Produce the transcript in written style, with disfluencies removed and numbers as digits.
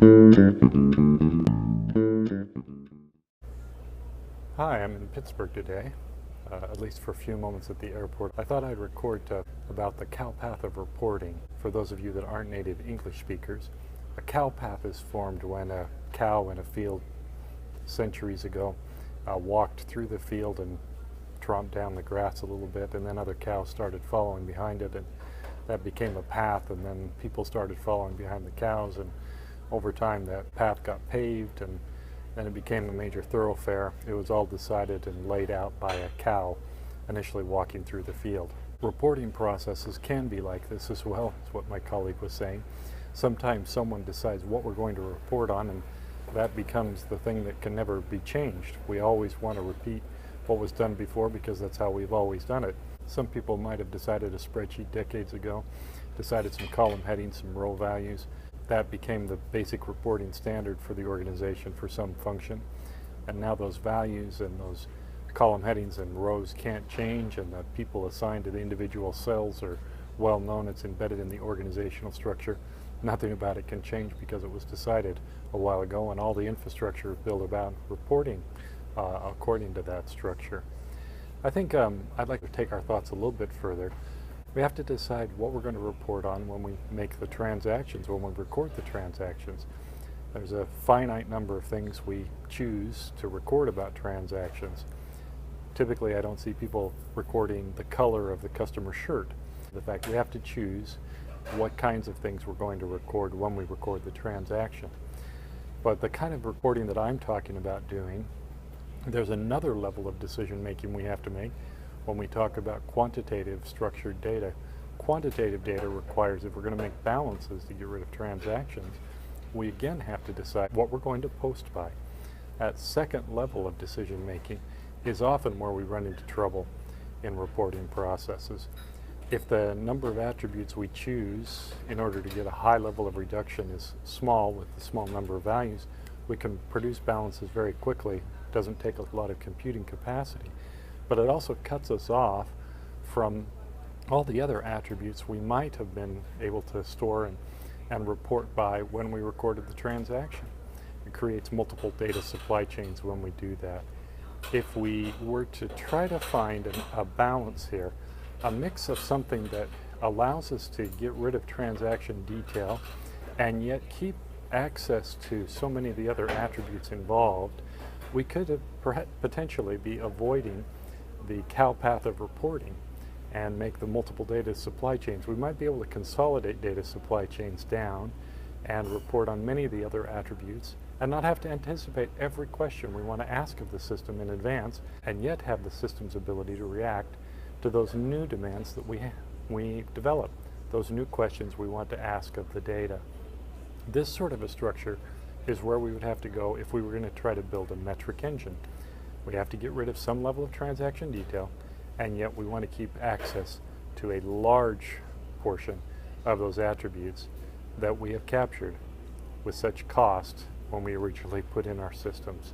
Hi, I'm in Pittsburgh today, at least for a few moments at the airport. I thought I'd record about the cow path of reporting. For those of you that aren't native English speakers, a cow path is formed when a cow in a field centuries ago walked through the field and tromped down the grass a little bit, and then other cows started following behind it, and that became a path, and then people started following behind the cows, and over time that path got paved, and then it became a major thoroughfare. It was all decided and laid out by a cow initially walking through the field. Reporting processes can be like this as well, is what my colleague was saying. Sometimes someone decides what we're going to report on, and that becomes the thing that can never be changed. We always want to repeat what was done before because that's how we've always done it. Some people might have decided a spreadsheet decades ago, decided some column headings, some row values. That became the basic reporting standard for the organization for some function. And now those values and those column headings and rows can't change, and the people assigned to the individual cells are well known. It's embedded in the organizational structure. Nothing about it can change because it was decided a while ago, and all the infrastructure is built about reporting according to that structure. I think I'd like to take our thoughts a little bit further. We have to decide what we're going to report on when we make the transactions, when we record the transactions. There's a finite number of things we choose to record about transactions. Typically, I don't see people recording the color of the customer's shirt. The fact we have to choose what kinds of things we're going to record when we record the transaction. But the kind of reporting that I'm talking about doing, there's another level of decision making we have to make when we talk about quantitative structured data. Quantitative data requires, if we're going to make balances to get rid of transactions, we again have to decide what we're going to post by. That second level of decision making is often where we run into trouble in reporting processes. If the number of attributes we choose in order to get a high level of reduction is small with a small number of values, we can produce balances very quickly. It doesn't take a lot of computing capacity. But it also cuts us off from all the other attributes we might have been able to store and report by when we recorded the transaction. It creates multiple data supply chains when we do that. If we were to try to find a balance here, a mix of something that allows us to get rid of transaction detail and yet keep access to so many of the other attributes involved, we could potentially be avoiding the cow path of reporting and make the multiple data supply chains. We might be able to consolidate data supply chains down and report on many of the other attributes and not have to anticipate every question we want to ask of the system in advance, and yet have the system's ability to react to those new demands that we develop, those new questions we want to ask of the data. This sort of a structure is where we would have to go if we were going to try to build a metric engine. We have to get rid of some level of transaction detail, and yet we want to keep access to a large portion of those attributes that we have captured with such cost when we originally put in our systems.